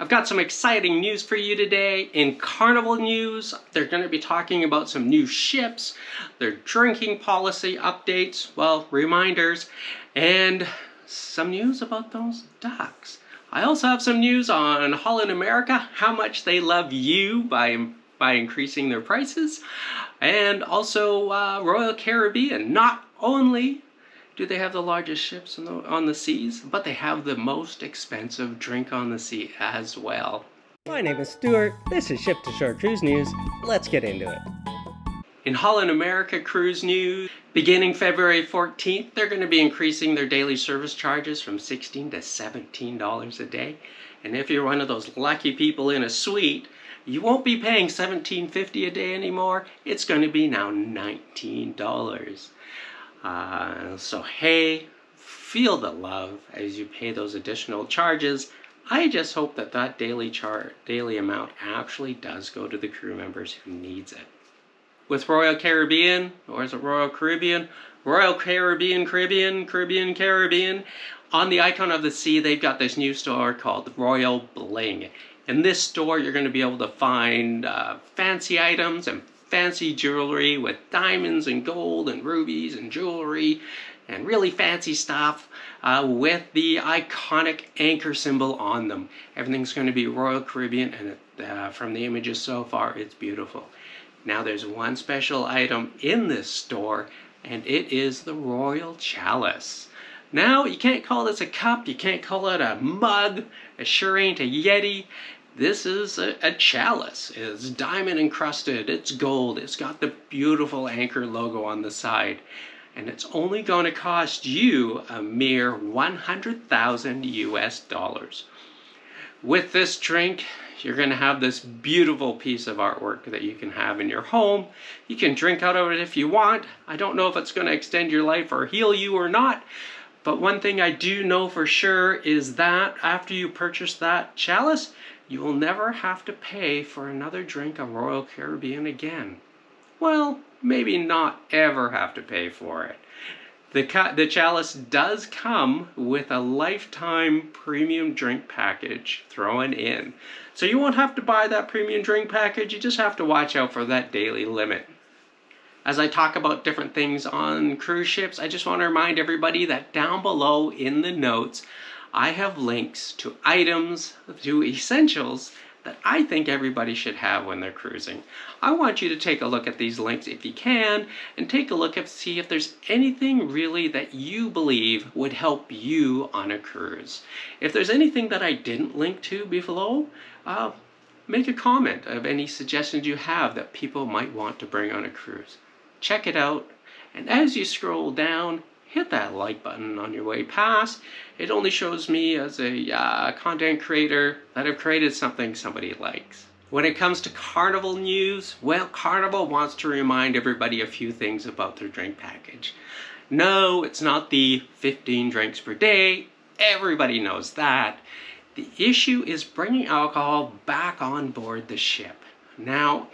I've got some exciting news for you today. In Carnival news, they're going to be talking about some new ships, their drinking policy updates, well, reminders, and some news about those ducks. I also have some news on Holland America, how much they love you by increasing their prices, and also Royal Caribbean. Not only do they have the largest ships on the seas, but they have the most expensive drink on the sea as well. My name is Stuart, this is Ship to Shore Cruise News. Let's get into it. In Holland America cruise news, beginning February 14th, they're going to be increasing their daily service charges from $16 to $17 a day. And if you're one of those lucky people in a suite, you won't be paying $17.50 a day anymore. It's going to be now $19. So hey, feel the love as you pay those additional charges. I just hope that that daily amount actually does go to the crew members who needs it. With Royal Caribbean, or is it Royal Caribbean? Royal Caribbean, Caribbean. On the icon of the sea, they've got this new store called Royal Bling. In this store, you're going to be able to find fancy items and fancy jewelry with diamonds and gold and rubies and jewelry and really fancy stuff with the iconic anchor symbol on them. Everything's going to be Royal Caribbean, and from the images so far, it's beautiful. Now there's one special item in this store, and it is the Royal Chalice. Now, you can't call this a cup, you can't call it a mug, it sure ain't a Yeti. This is a chalice. It's diamond encrusted, it's gold, it's got the beautiful anchor logo on the side. And it's only going to cost you a mere $100,000 US. With this drink, you're going to have this beautiful piece of artwork that you can have in your home. You can drink out of it if you want. I don't know if it's going to extend your life or heal you or not. But one thing I do know for sure is that after you purchase that chalice, you will never have to pay for another drink of Royal Caribbean again. Well, maybe not ever have to pay for it. The chalice does come with a lifetime premium drink package thrown in. So you won't have to buy that premium drink package, you just have to watch out for that daily limit. As I talk about different things on cruise ships, I just want to remind everybody that down below in the notes, I have links to items, to essentials that I think everybody should have when they're cruising. I want you to take a look at these links if you can, and take a look and see if there's anything really that you believe would help you on a cruise. If there's anything that I didn't link to below, make a comment of any suggestions you have that people might want to bring on a cruise. Check it out, and as you scroll down, hit that like button on your way past. It only shows me as a content creator that I've created something somebody likes. When it comes to Carnival news, well, Carnival wants to remind everybody a few things about their drink package. No, it's not the 15 drinks per day. Everybody knows that. The issue is bringing alcohol back on board the ship. Now,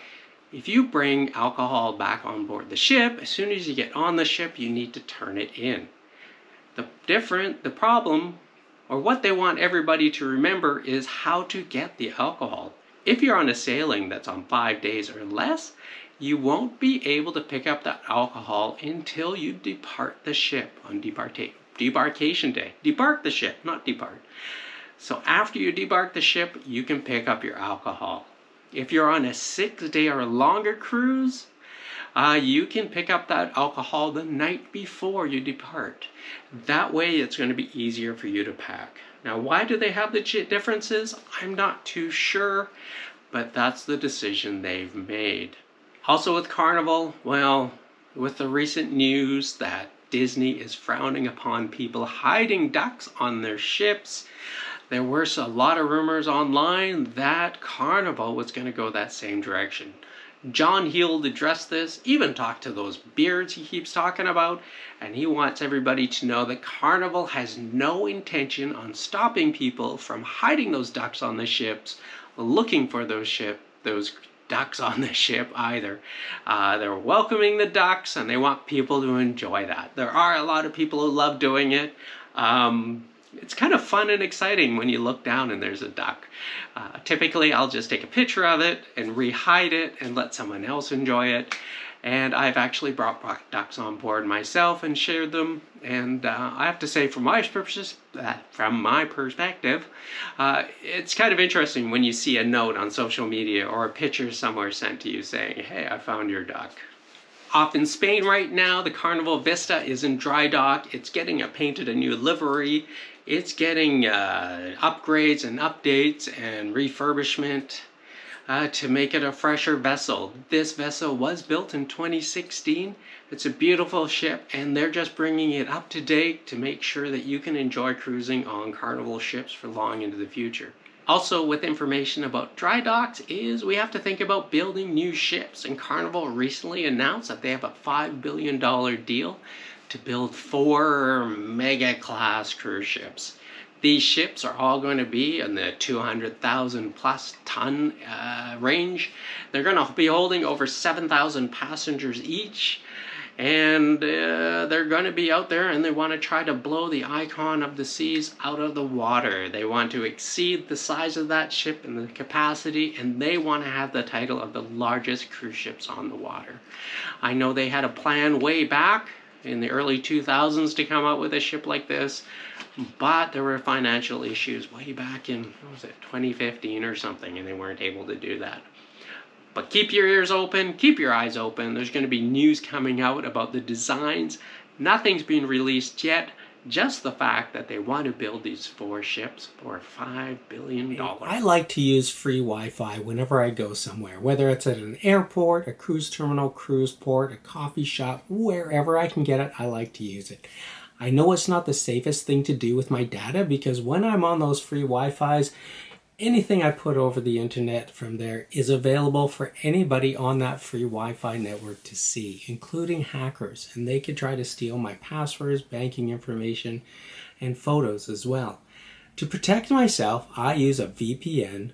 if you bring alcohol back on board the ship, as soon as you get on the ship, you need to turn it in. The problem, or what they want everybody to remember, is how to get the alcohol. If you're on a sailing that's on 5 days or less, you won't be able to pick up that alcohol until you depart the ship on debarkation day. Debark the ship, not depart. So after you debark the ship, you can pick up your alcohol. If you're on a 6-day or longer cruise, you can pick up that alcohol the night before you depart. That way it's going to be easier for you to pack. Now, why do they have the differences? I'm not too sure, but that's the decision they've made. Also with Carnival, well, with the recent news that Disney is frowning upon people hiding ducks on their ships, there were a lot of rumors online that Carnival was going to go that same direction. John Heald addressed this, even talked to those beards he keeps talking about, and he wants everybody to know that Carnival has no intention on stopping people from hiding those ducks on the ships, looking for those ducks on the ship either. They're welcoming the ducks, and they want people to enjoy that. There are a lot of people who love doing it. it's kind of fun and exciting when you look down and there's a duck. Typically, I'll just take a picture of it and re-hide it and let someone else enjoy it. And I've actually brought ducks on board myself and shared them. And I have to say, from my perspective, it's kind of interesting when you see a note on social media or a picture somewhere sent to you saying, "Hey, I found your duck." Off in Spain right now, the Carnival Vista is in dry dock. It's getting painted a new livery. It's getting upgrades and updates and refurbishment to make it a fresher vessel. This vessel was built in 2016. It's a beautiful ship, and they're just bringing it up to date to make sure that you can enjoy cruising on Carnival ships for long into the future. Also, with information about dry docks is we have to think about building new ships, and Carnival recently announced that they have a $5 billion deal to build 4 mega class cruise ships. These ships are all going to be in the 200,000 plus ton range. They're going to be holding over 7,000 passengers each. And they're going to be out there, and they want to try to blow the icon of the seas out of the water. They want to exceed the size of that ship and the capacity, and they want to have the title of the largest cruise ships on the water. I know they had a plan way back in the early 2000s to come out with a ship like this, but there were financial issues way back in, 2015 or something, and they weren't able to do that. But keep your ears open, keep your eyes open. There's going to be news coming out about the designs. Nothing's been released yet, just the fact that they want to build these 4 ships for $5 billion. I like to use free Wi-Fi whenever I go somewhere, whether it's at an airport, a cruise terminal, cruise port, a coffee shop, wherever I can get it, I like to use it. I know it's not the safest thing to do with my data, because when I'm on those free Wi-Fis, anything I put over the internet from there is available for anybody on that free Wi-Fi network to see, including hackers, and they could try to steal my passwords, banking information, and photos as well. To protect myself, I use a VPN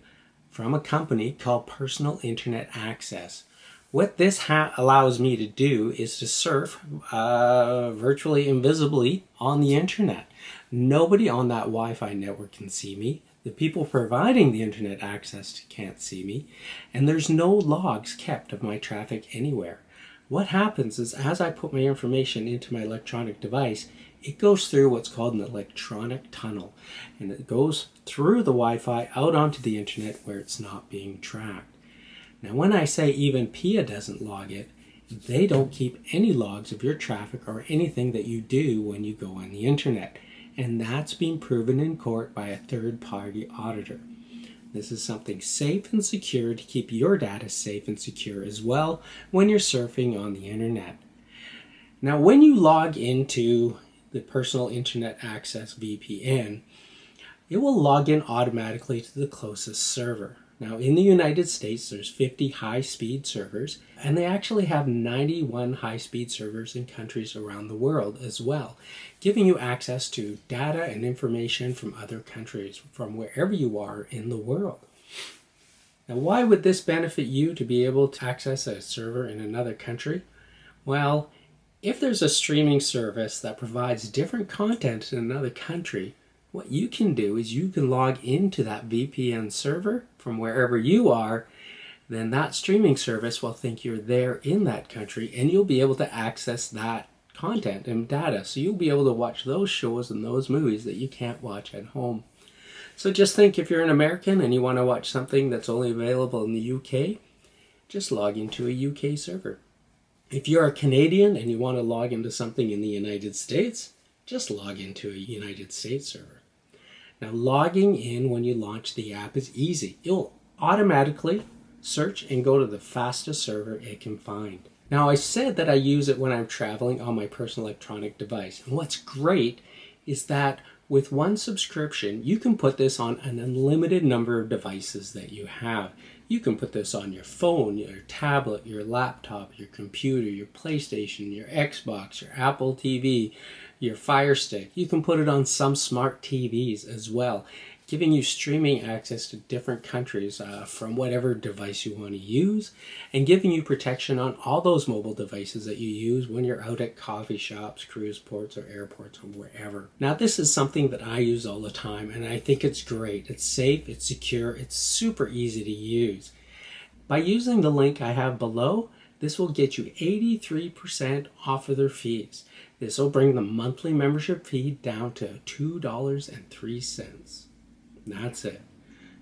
from a company called Personal Internet Access. What this allows me to do is to surf virtually invisibly on the internet. Nobody on that Wi-Fi network can see me. The people providing the internet access can't see me, and there's no logs kept of my traffic anywhere. What happens is, as I put my information into my electronic device, it goes through what's called an electronic tunnel, and it goes through the Wi-Fi out onto the internet where it's not being tracked. Now, when I say even PIA doesn't log it, they don't keep any logs of your traffic or anything that you do when you go on the internet. And that's been proven in court by a third-party auditor. This is something safe and secure to keep your data safe and secure as well when you're surfing on the internet. Now, when you log into the Personal Internet Access VPN, it will log in automatically to the closest server. Now, in the United States, there's 50 high-speed servers, and they actually have 91 high-speed servers in countries around the world as well, giving you access to data and information from other countries, from wherever you are in the world. Now, why would this benefit you to be able to access a server in another country? Well, if there's a streaming service that provides different content in another country, what you can do is you can log into that VPN server from wherever you are. Then that streaming service will think you're there in that country, and you'll be able to access that content and data. So you'll be able to watch those shows and those movies that you can't watch at home. So just think, if you're an American and you want to watch something that's only available in the UK, just log into a UK server. If you're a Canadian and you want to log into something in the United States, just log into a United States server. Now, logging in when you launch the app is easy. You'll automatically search and go to the fastest server it can find. Now, I said that I use it when I'm traveling on my personal electronic device. And what's great is that with one subscription, you can put this on an unlimited number of devices that you have. You can put this on your phone, your tablet, your laptop, your computer, your PlayStation, your Xbox, your Apple TV, your Fire Stick. You can put it on some smart TVs as well, giving you streaming access to different countries from whatever device you want to use, and giving you protection on all those mobile devices that you use when you're out at coffee shops, cruise ports, or airports, or wherever. Now, this is something that I use all the time, and I think it's great. It's safe, it's secure, it's super easy to use. By using the link I have below, this will get you 83% off of their fees. This will bring the monthly membership fee down to $2.03. That's it.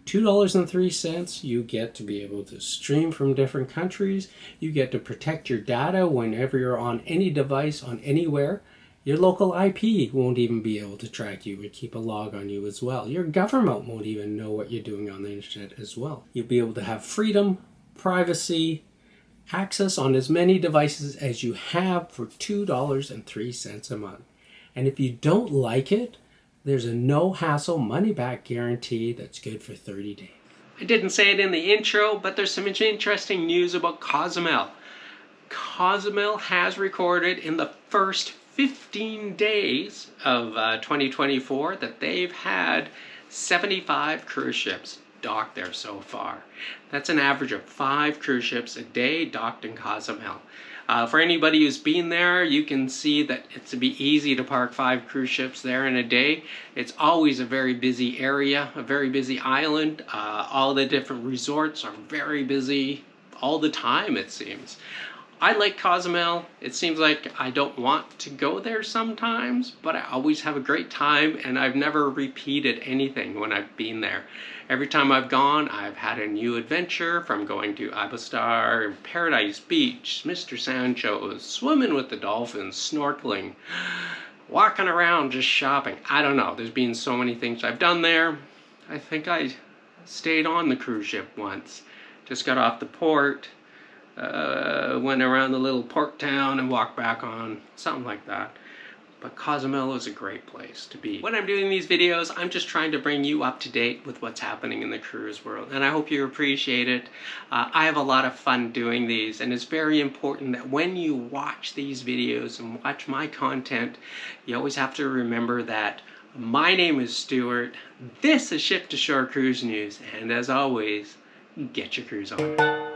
$2.03, you get to be able to stream from different countries. You get to protect your data whenever you're on any device, on anywhere. Your local IP won't even be able to track you and keep a log on you as well. Your government won't even know what you're doing on the internet as well. You'll be able to have freedom, privacy, access on as many devices as you have for $2.03 a month. And if you don't like it, there's a no-hassle money-back guarantee that's good for 30 days. I didn't say it in the intro, but there's some interesting news about Cozumel. Cozumel has recorded in the first 15 days of 2024 that they've had 75 cruise ships docked there so far. That's an average of 5 cruise ships a day docked in Cozumel. For anybody who's been there, you can see that it's to be easy to park 5 cruise ships there in a day. It's always a very busy area, a very busy island. All the different resorts are very busy all the time, it seems. I like Cozumel. It seems like I don't want to go there sometimes, but I always have a great time, and I've never repeated anything when I've been there. Every time I've gone, I've had a new adventure, from going to Ibistar, Paradise Beach, Mr. Sancho's, swimming with the dolphins, snorkeling, walking around, just shopping. I don't know. There's been so many things I've done there. I think I stayed on the cruise ship once. Just got off the port. Went around the little port town and walked back on, something like that. But Cozumel is a great place to be. When I'm doing these videos, I'm just trying to bring you up to date with what's happening in the cruise world, and I hope you appreciate it. I have a lot of fun doing these, and it's very important that when you watch these videos and watch my content, you always have to remember that my name is Stuart, this is Ship to Shore Cruise News, and as always, get your cruise on.